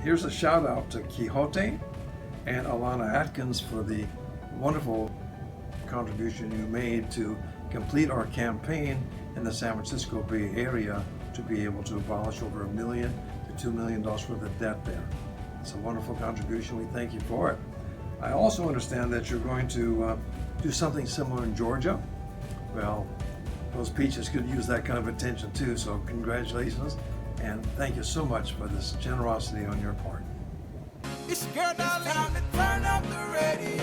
here's a shout out to Quixote and Alannah Atkins for the wonderful contribution you made to complete our campaign in the San Francisco Bay Area to be able to abolish over $1 million to $2 million worth of debt there. It's a wonderful contribution. We thank you for it. I also understand that you're going to do something similar in Georgia. Well, those peaches could use that kind of attention too, so congratulations and thank you so much for this generosity on your part. It's girl, darling, time to turn up the radio.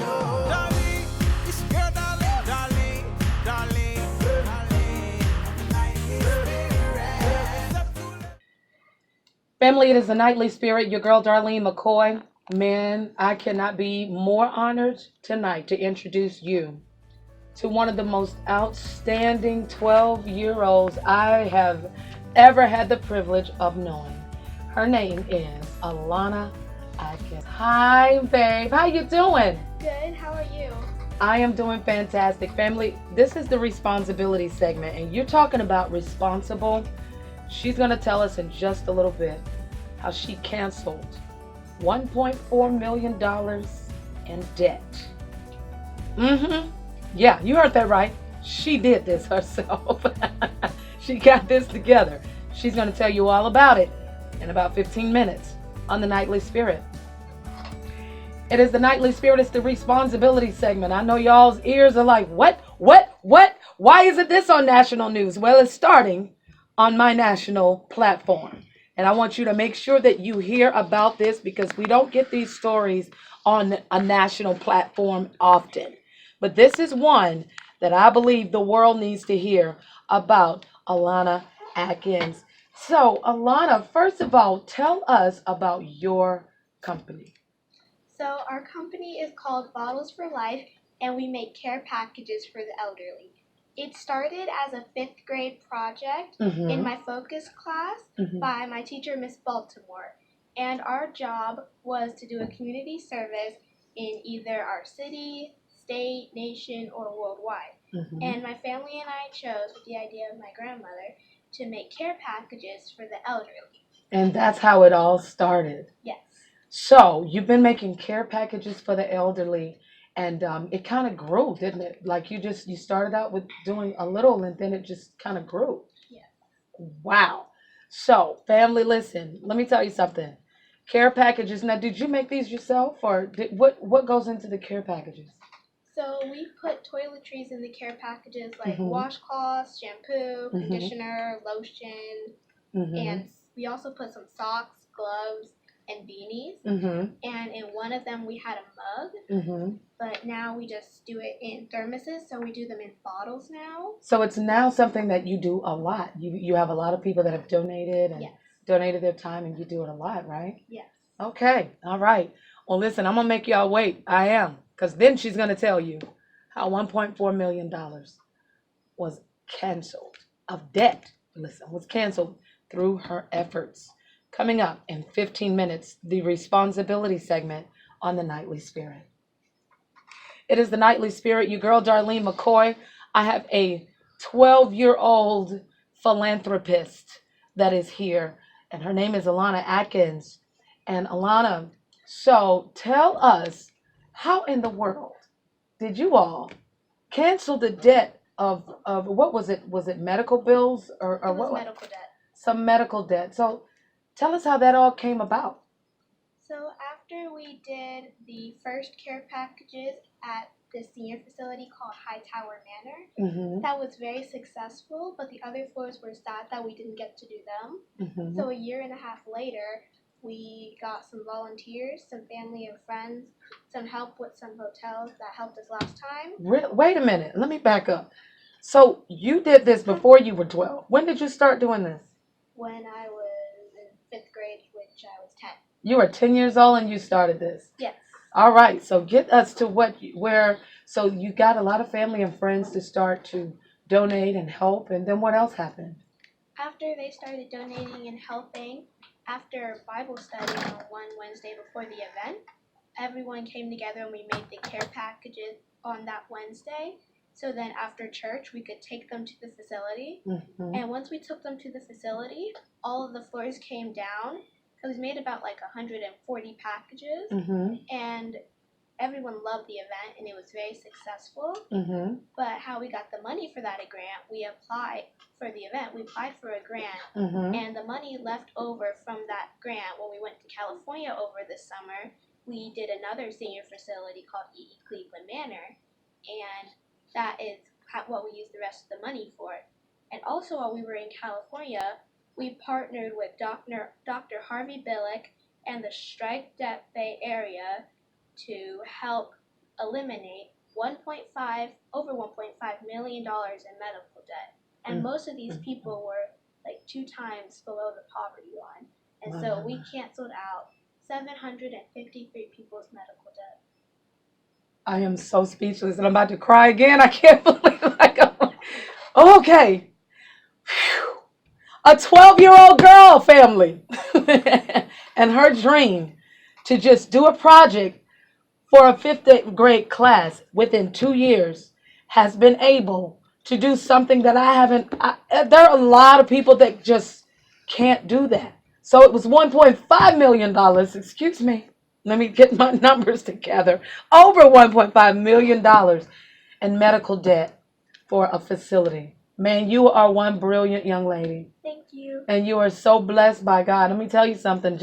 Darling, it's girl, darling, darling, darling, darling. Family, it is the Nightly Spirit, your girl Darlene McCoy. Man, I cannot be more honored tonight to introduce you to one of the most outstanding 12-year-olds I have ever had the privilege of knowing. Her name is Alannah Atkins. Hi, babe. How you doing? Good. How are you? I am doing fantastic. Family, this is the responsibility segment, and you're talking about responsible. She's going to tell us in just a little bit how she canceled $1.4 million in debt. Yeah, you heard that right. She did this herself. She got this together. She's going to tell you all about it in about 15 minutes on the Nightly Spirit. It is the Nightly Spirit. It's the responsibility segment. I know y'all's ears are like, what? Why isn't this on national news? Well, it's starting on my national platform. And I want you to make sure that you hear about this because we don't get these stories on a national platform often. But this is one that I believe the world needs to hear about Alannah Atkins. So, Alannah, first of all, tell us about your company. So our company is called Bottles for Life, and we make care packages for the elderly. It started as a 5th grade project in my focus class by my teacher, Miss Baltimore. And our job was to do a community service in either our city, state, nation, or worldwide. And my family and I chose, with the idea of my grandmother, to make care packages for the elderly. And that's how it all started. Yes. So you've been making care packages for the elderly, and it kind of grew, didn't it? Like you started out with doing a little, and then it just kind of grew. Yeah. Wow. So family, listen. Let me tell you something. Care packages. Now, did you make these yourself, or what goes into the care packages? So we put toiletries in the care packages like washcloths, shampoo, conditioner, lotion, and we also put some socks, gloves, and beanies. And in one of them we had a mug, but now we just do it in thermoses, so we do them in bottles now. So it's now something that you do a lot. You have a lot of people that have donated and donated their time, and you do it a lot, right? Yes. Okay. All right. Well, listen, I'm going to make y'all wait. I am. Because then she's going to tell you how $1.4 million was canceled of debt. Listen, was canceled through her efforts. Coming up in 15 minutes, the responsibility segment on the Nightly Spirit. It is the Nightly Spirit, your girl Darlene McCoy. I have a 12-year-old philanthropist that is here, and her name is Alannah Atkins. And Alannah, so tell us, how in the world did you all cancel the debt of what was it? Was it medical bills or It was what? medical debt. Some medical debt. So tell us how that all came about. So after we did the first care packages at the senior facility called Hightower Manor, that was very successful, but the other floors were sad that we didn't get to do them. So a year and a half later, we got some volunteers, some family and friends, some help with some hotels that helped us last time. Wait a minute. Let me back up. So you did this before you were 12. When did you start doing this? When I was in 5th grade, which I was 10. You were 10 years old and you started this? Yes. All right. So get us to so you got a lot of family and friends to start to donate and help. And then what else happened? After they started donating and helping, after Bible study on one Wednesday before the event, everyone came together and we made the care packages on that Wednesday. So then after church, we could take them to the facility. And once we took them to the facility, all of the floors came down because we made about like 140 packages, and everyone loved the event, and it was very successful. But how we got the money for that grant, we applied for the event. We applied for a grant, and the money left over from that grant when we went to California over this summer, we did another senior facility called Cleveland Manor, and that is what we used the rest of the money for. And also while we were in California, we partnered with Dr. Harvey Billick and the Strike Debt Bay Area to help eliminate over $1.5 million in medical debt. And most of these people were like 2 times below the poverty line. And so we canceled out 753 people's medical debt. I am so speechless and I'm about to cry again. I can't believe okay. Whew. A 12-year-old girl family and her dream to just do a project for a 5th grade class within 2 years has been able to do something that I haven't. There are a lot of people that just can't do that. So it was $1.5 million. Excuse me. Let me get my numbers together. Over $1.5 million in medical debt for a facility. Man, you are one brilliant young lady. Thank you. And you are so blessed by God. Let me tell you something.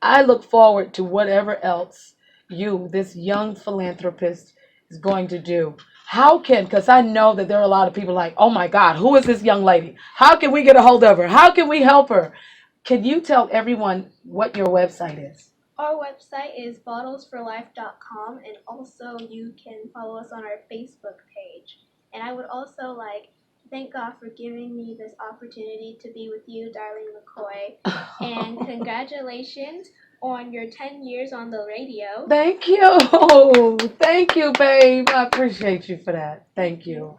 I look forward to whatever else you, this young philanthropist, is going to do. Because I know that there are a lot of people like, oh my God, who is this young lady? How can we get a hold of her? How can we help her? Can you tell everyone what your website is? Our website is bottlesforlife.com, and also you can follow us on our Facebook page. And I would also like to thank God for giving me this opportunity to be with you, Darlene McCoy, and congratulations on your 10 years on the radio. Thank you. Thank you, babe. I appreciate you for that. Thank you.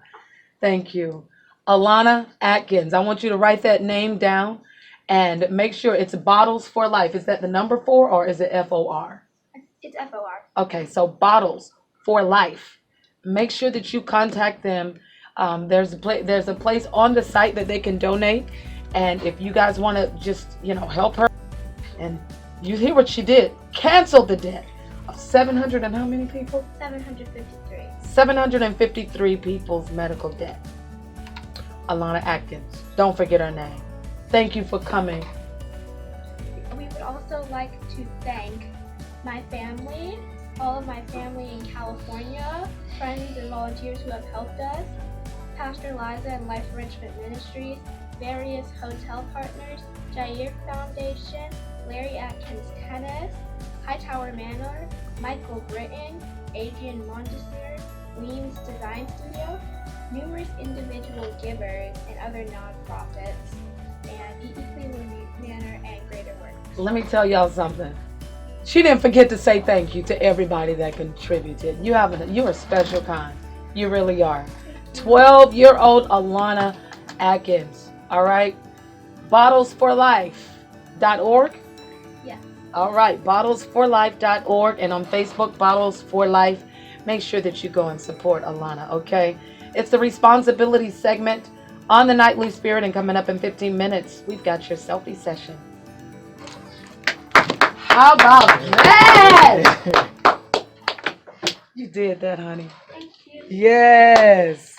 Thank you. Alannah Atkins. I want you to write that name down and make sure it's Bottles for Life. Is that the number 4 or is it FOR? It's FOR. Okay, so Bottles for Life. Make sure that you contact them. There's a place on the site that they can donate. And if you guys want to just, help her, and you hear what she did. Cancel the debt of 700 and how many people? 753. 753 people's medical debt. Alannah Atkins. Don't forget her name. Thank you for coming. We would also like to thank my family, all of my family in California, friends and volunteers who have helped us, Pastor Liza and Enrichment Ministries, various hotel partners, Jair Foundation, Larry Atkins Tennis, Hightower Manor, Michael Britton, Adrian Montesner, Weems Design Studio, numerous individual givers and other nonprofits, and Cleveland Manor and Greater Works. Let me tell y'all something. She didn't forget to say thank you to everybody that contributed. You are a special kind. You really are. 12-year-old Alannah Atkins. All right. Bottlesforlife.org. Yes. All right. Bottlesforlife.org, and on Facebook, Bottles for Life. Make sure that you go and support Alannah. Okay. It's the responsibility segment on the Nightly Spirit, and coming up in 15 minutes, we've got your selfie session. How about that? You did that, honey. Thank you. Yes.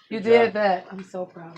You did that. I'm so proud.